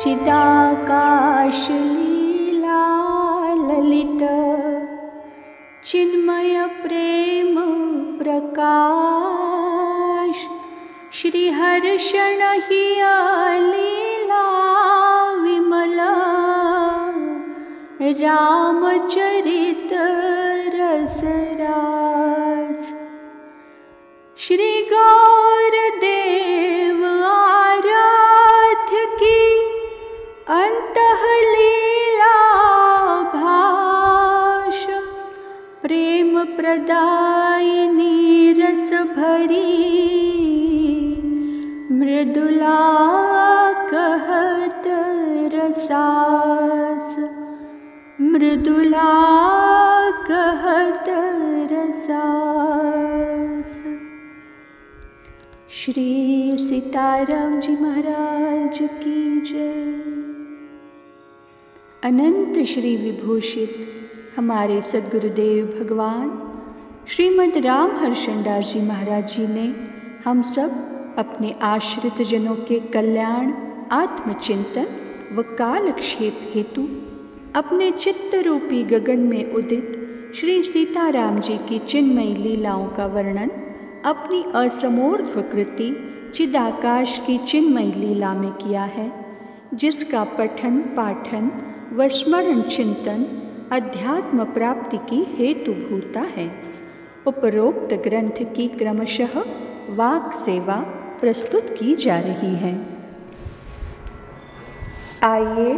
चिदाकाश लीला ललित चिन्मय प्रेम प्रकाश श्री हर्षण हिया लीला विमला रामचरित रस रास श्री गौर देव आराध्य की अंतः लीला भाष प्रेम प्रदायिनी रस भरी मृदुला कहत रसास मृदुला कहत रसास। श्री सीताराम जी महाराज की जय। अनंत श्री विभूषित हमारे सद्गुरुदेव भगवान श्रीमद् राम हर्षणदास जी महाराज जी ने हम सब अपने आश्रित जनों के कल्याण, आत्मचिंतन व कालक्षेप हेतु अपने चित्त रूपी गगन में उदित श्री सीताराम जी की चिन्मयी लीलाओं का वर्णन अपनी असमूर्ध्व कृति चिदाकाश की चिन्मयी लीला में किया है, जिसका पठन पाठन व स्मरण चिंतन अध्यात्म प्राप्ति की हेतुभूता है। उपरोक्त ग्रंथ की क्रमशः वाक सेवा प्रस्तुत की जा रही है। आइए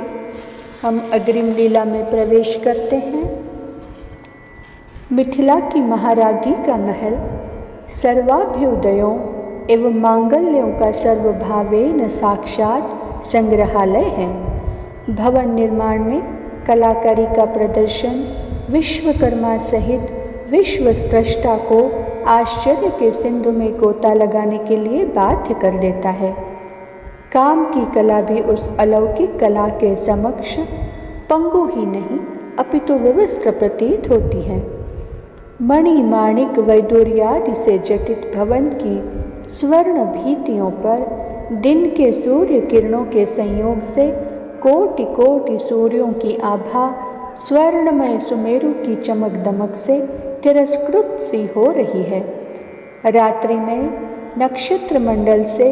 हम अग्रिम लीला में प्रवेश करते हैं। मिथिला की महारागी का महल सर्वाभ्युदयों एवं मांगल्यों का सर्वभावेन साक्षात संग्रहालय है। भवन निर्माण में कलाकारी का प्रदर्शन विश्वकर्मा सहित विश्व स्रष्टा को आश्चर्य के सिंधु में गोता लगाने के लिए बाध्य कर देता है। काम की कला भी उस अलौकिक कला के समक्ष पंगु ही नहीं अपितु विवस्त्र प्रतीत होती है। मणि माणिक वैदूर्यादि से जटित भवन की स्वर्ण भीतियों पर दिन के सूर्य किरणों के संयोग से कोटि कोटि सूर्यों की आभा स्वर्णमय सुमेरु की चमक दमक से तिरस्कृत सी हो रही है। रात्रि में नक्षत्र मंडल से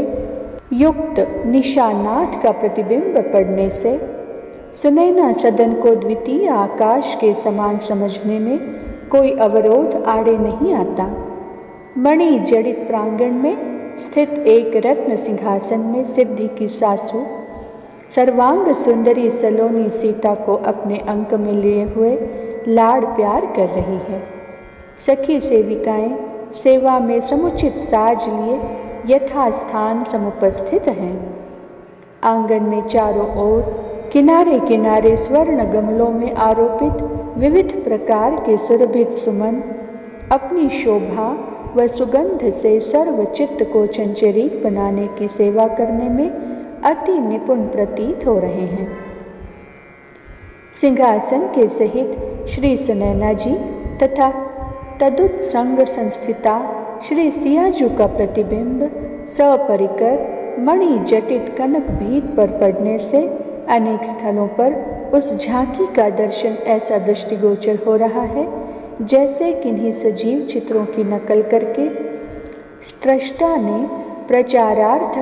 युक्त निशानाथ का प्रतिबिंब पड़ने से सुनैना सदन को द्वितीय आकाश के समान समझने में कोई अवरोध आड़े नहीं आता। मणि जड़ित प्रांगण में स्थित एक रत्न सिंहासन में सिद्धि की सासू सर्वांग सुंदरी सलोनी सीता को अपने अंक में लिए हुए लाड़ प्यार कर रही है। सखी सेविकाएं सेवा में समुचित साज लिए यथास्थान समुपस्थित हैं। आंगन में चारों ओर किनारे किनारे स्वर्ण गमलों में आरोपित विविध प्रकार के सुरभित सुमन अपनी शोभा व सुगंध से सर्वचित्त को चंचरीक बनाने की सेवा करने में अति निपुण प्रतीत हो रहे हैं। सिंहासन के सहित श्री सुनैना जी तथा तदुत्संग संस्थिता श्री सियाजू का प्रतिबिंब सपरिकर मणि जटित कनक भीत पर पड़ने से अनेक स्थलों पर उस झांकी का दर्शन ऐसा दृष्टिगोचर हो रहा है जैसे किन्हीं सजीव चित्रों की नकल करके स्रष्टा ने प्रचारार्थ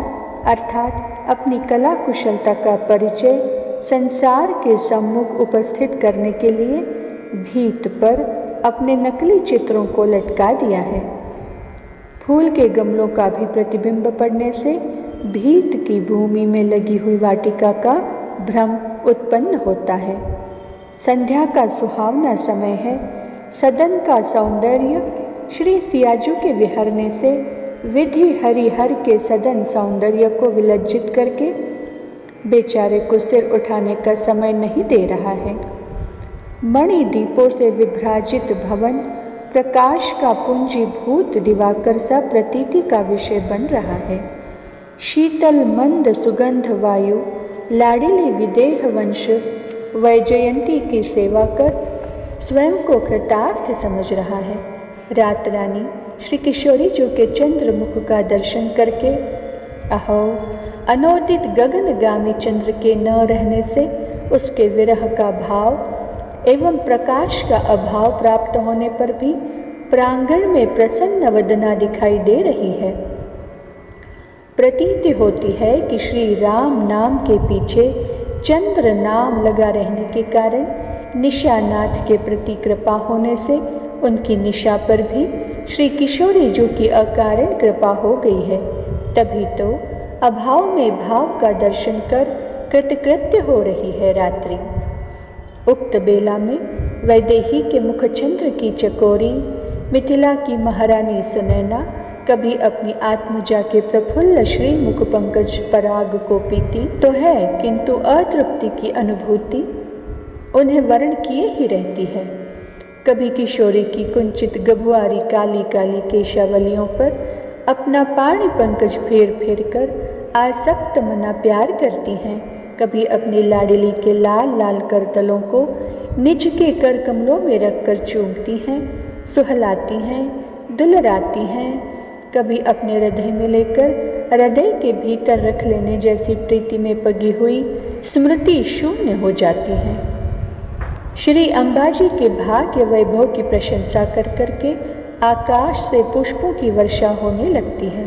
अर्थात अपनी कला कुशलता का परिचय संसार के सम्मुख उपस्थित करने के लिए भीत पर अपने नकली चित्रों को लटका दिया है। फूल के गमलों का भी प्रतिबिंब पड़ने से भीत की भूमि में लगी हुई वाटिका का भ्रम उत्पन्न होता है। संध्या का सुहावना समय है। सदन का सौंदर्य श्री सियाजू के विहरने से विधि हरिहर के सदन सौंदर्य को विलज्जित करके बेचारे को सिर उठाने का समय नहीं दे रहा है। मणि दीपों से विभ्राजित भवन प्रकाश का पुंजीभूत दिवाकर सा प्रतीति का विषय बन रहा है। शीतल मंद सुगंध वायु लाडिली विदेह वंश वैजयंती की सेवा कर स्वयं को कृतार्थ समझ रहा है। रात रानी श्री किशोरी जी के चंद्रमुख का दर्शन करके अहो, अनोदित गगनगामी चंद्र के न रहने से उसके विरह का भाव एवं प्रकाश का अभाव प्राप्त होने पर भी प्रांगण में प्रसन्न वदना दिखाई दे रही है। प्रतीति होती है कि श्री राम नाम के पीछे चंद्र नाम लगा रहने के कारण निशानाथ के प्रति कृपा होने से उनकी निशा पर भी श्री किशोरी जी की अकारण कृपा हो गई है। तभी तो अभाव में भाव का दर्शन कर कृतकृत्य हो रही है रात्रि। उक्त बेला में वैदेही के मुखचंद्र की चकोरी, मिथिला की महारानी सुनैना कभी अपनी आत्मजा के प्रफुल्ल श्री मुख पंकज पराग को पीती तो है, किंतु अतृप्ति की अनुभूति उन्हें वर्ण किए ही रहती है। कभी किशोरी की कुंचित गभुआरी काली काली केशावलियों पर अपना पाणी पंकज फेर फेर कर आसक्त मना प्यार करती हैं, कभी अपनी लाडली के लाल लाल करतलों को निज के कर कमलों में रखकर चूमती हैं, सुहलाती हैं, दुलराती हैं, कभी अपने हृदय में लेकर हृदय के भीतर रख लेने जैसी प्रीति में पगी हुई स्मृति शून्य हो जाती है। श्री अंबाजी के भाग्य वैभव की प्रशंसा कर करके आकाश से पुष्पों की वर्षा होने लगती है।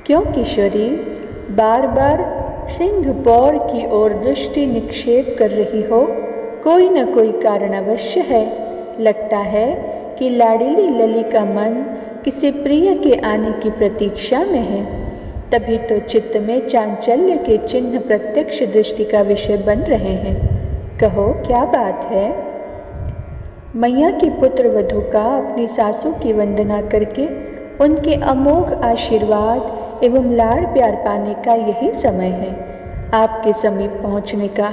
क्यों किशोरी बार बार सिंह पौर की ओर दृष्टि निक्षेप कर रही हो? कोई न कोई कारण अवश्य है। लगता है कि लाडली लली का मन किसी प्रिय के आने की प्रतीक्षा में है, तभी तो चित्त में चांचल्य के चिन्ह प्रत्यक्ष दृष्टि का विषय बन रहे हैं। कहो क्या बात है? मैया की पुत्र वधू का अपनी सासू की वंदना करके उनके अमोघ आशीर्वाद एवं लाड़ प्यार पाने का यही समय है आपके समीप पहुँचने का।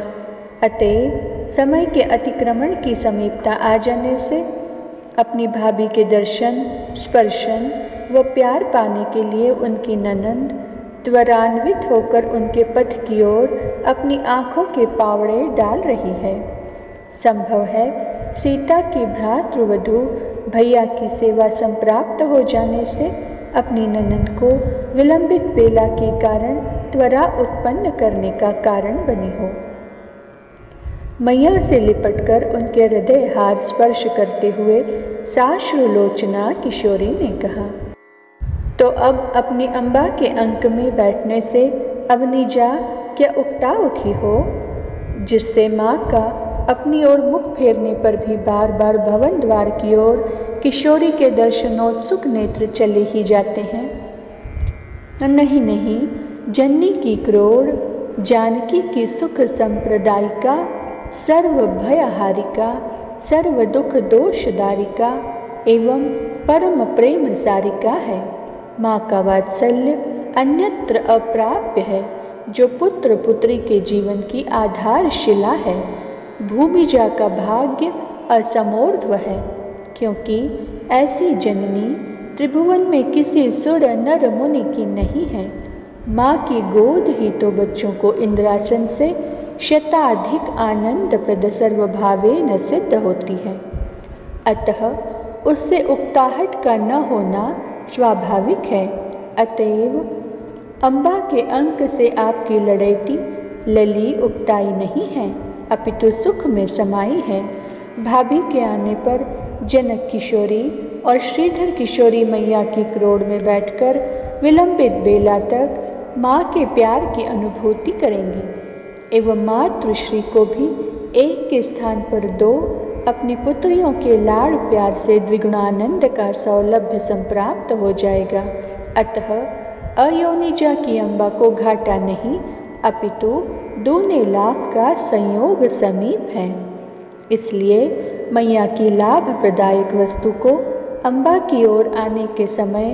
अतएव समय के अतिक्रमण की समीपता आ जाने से अपनी भाभी के दर्शन, स्पर्शन व प्यार पाने के लिए उनकी ननंद त्वरान्वित होकर उनके पथ की ओर अपनी आँखों के पावड़े डाल रही है। संभव है सीता की भ्रातृवधू भैया की सेवा संप्राप्त हो जाने से अपनी ननंद को विलंबित बेला के कारण त्वरा उत्पन्न करने का कारण बनी हो। मैया से लिपटकर उनके हृदय हार स्पर्श करते हुए साश्रुलोचना किशोरी ने कहा, तो अब अपनी अम्बा के अंक में बैठने से अवनीजा क्या उकता उठी हो, जिससे माँ का अपनी ओर मुख फेरने पर भी बार बार भवन द्वार की ओर किशोरी के दर्शनोत्सुक नेत्र चले ही जाते हैं। नहीं नहीं, जननी की क्रोड़, जानकी की सुख संप्रदायिका, सर्व भयहारिका, सर्व दुख दोषदारिका एवं परम प्रेम सारिका है। माँ का वात्सल्य अन्यत्र अप्राप्य है, जो पुत्र पुत्री के जीवन की आधारशिला है। भूमिजा का भाग्य असमोर्ध्व है, क्योंकि ऐसी जननी त्रिभुवन में किसी सुर नर मुनि की नहीं है। माँ की गोद ही तो बच्चों को इंद्रासन से शताधिक आनंदप्रद सर्वभावेन सिद्ध होती है। अतः उससे उकताहट का न होना स्वाभाविक है। अतएव अम्बा के अंक से आपकी लड़ैती लली उकताई नहीं है, अपितु सुख में समाई है। भाभी के आने पर जनक किशोरी और श्रीधर किशोरी मैया की क्रोड़ में बैठकर विलंबित बेला तक माँ के प्यार की अनुभूति करेंगी एवं मातृश्री को भी एक के स्थान पर दो अपनी पुत्रियों के लाड़ प्यार से द्विगुणानंद का सौलभ्य संप्राप्त हो जाएगा। अतः अयोनिजा की अम्बा को घाटा नहीं, अपितु दूने लाभ का संयोग समीप है। इसलिए मैया की लाभ प्रदायक वस्तु को अम्बा की ओर आने के समय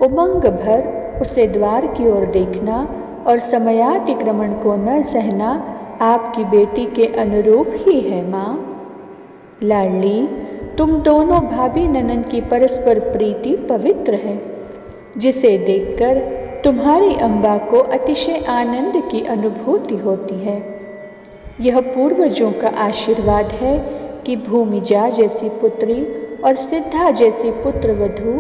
उमंग भर उसे द्वार की ओर देखना और समयातिक्रमण को न सहना आपकी बेटी के अनुरूप ही है। माँ लाडली, तुम दोनों भाभी ननन की परस्पर प्रीति पवित्र है, जिसे देखकर तुम्हारी अम्बा को अतिशय आनंद की अनुभूति होती है। यह पूर्वजों का आशीर्वाद है कि भूमिजा जैसी पुत्री और सिद्धा जैसी पुत्रवधू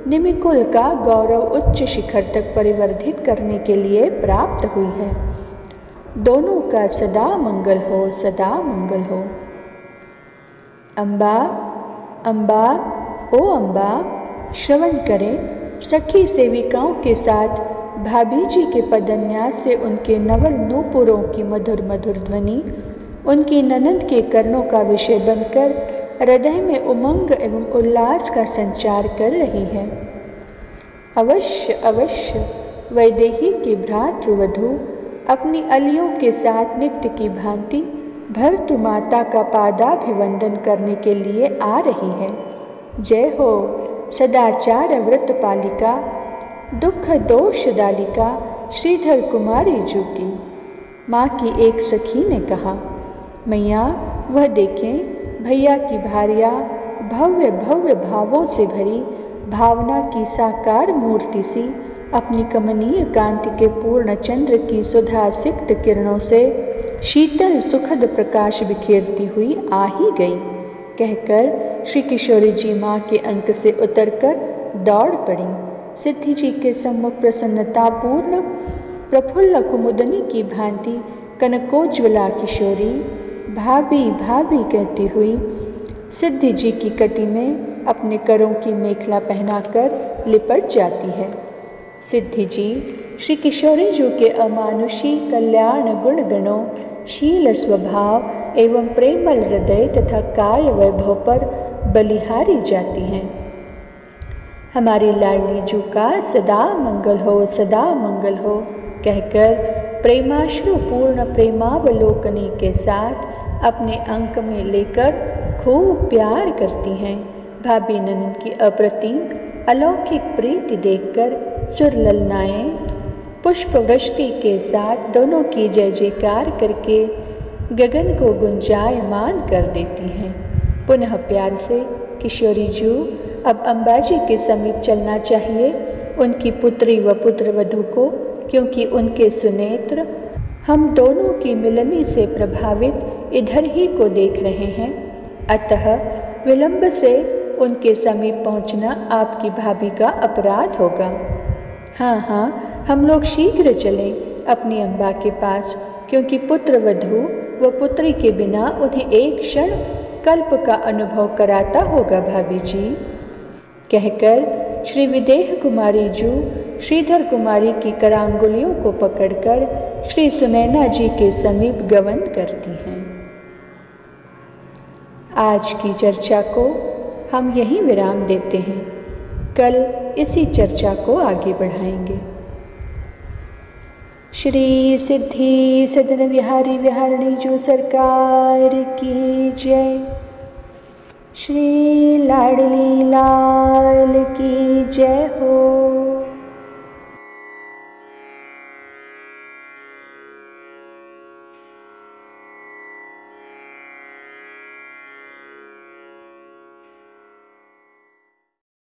निमिकुल का गौरव उच्च शिखर तक परिवर्धित करने के लिए प्राप्त हुई है। दोनों का सदा मंगल हो, सदा मंगल हो। अम्बा अम्बा ओ अम्बा, श्रवण करें। सखी सेविकाओं के साथ भाभी जी के पदन्यास से उनके नवल नूपुरों की मधुर मधुर ध्वनि उनकी ननद के कर्णों का विषय बनकर हृदय में उमंग एवं उल्लास का संचार कर रही है। अवश्य अवश्य वैदेही की भ्रातृवधू अपनी अलियों के साथ नित्य की भांति भर्तृ माता का पादाभिवंदन करने के लिए आ रही है। जय हो सदाचार व्रत पालिका, दुख दोष दालिका श्रीधर कुमारी जू की। माँ की एक सखी ने कहा, मैया वह देखें, भैया की भार्या भव्य भव्य भावों से भरी भावना की साकार मूर्ति सी अपनी कमनीय कांति के पूर्ण चंद्र की सुधा सिक्त किरणों से शीतल सुखद प्रकाश बिखेरती हुई आ ही गई, कहकर श्री किशोरी जी माँ के अंक से उतरकर दौड़ पड़ी। सिद्धि जी के सम्मुख प्रसन्नतापूर्ण प्रफुल्ल कुमुदनी की भांति कनकोज्वला किशोरी भाभी भाभी कहती हुई सिद्धि जी की कटी में अपने करों की मेखला पहनाकर लिपट जाती है। सिद्धि जी श्री किशोरी जी के अमानुषी कल्याण गुण गणों, शील स्वभाव एवं प्रेमल हृदय तथा काय वैभव पर बलिहारी जाती हैं। हमारी लाडली जू का सदा मंगल हो, सदा मंगल हो कहकर प्रेमाश्रु पूर्ण प्रेमावलोकनी के साथ अपने अंक में लेकर खूब प्यार करती हैं। भाभी ननद की अप्रतिम अलौकिक प्रीति देखकर सुरललनाएँ पुष्प वृष्टि के साथ दोनों की जय जयकार करके गगन को गुंजायमान कर देती हैं। पुनः प्यार से किशोरी जू अब अम्बाजी के समीप चलना चाहिए उनकी पुत्री व पुत्रवधू को, क्योंकि उनके सुनेत्र हम दोनों की मिलनी से प्रभावित इधर ही को देख रहे हैं। अतः विलंब से उनके समीप पहुंचना आपकी भाभी का अपराध होगा। हाँ हाँ, हम लोग शीघ्र चलें अपनी अम्बा के पास, क्योंकि पुत्रवधू व पुत्री के बिना उन्हें एक क्षण कल्प का अनुभव कराता होगा भाभी जी, कहकर श्री विदेह कुमारी जू श्रीधर कुमारी की करांगुलियों को पकड़कर श्री सुनैना जी के समीप गमन करती हैं। आज की चर्चा को हम यहीं विराम देते हैं। कल इसी चर्चा को आगे बढ़ाएंगे। श्री सिद्धि सदन विहारी विहारिणी जू सरकार की जय। श्री लाडली लाल की जय हो।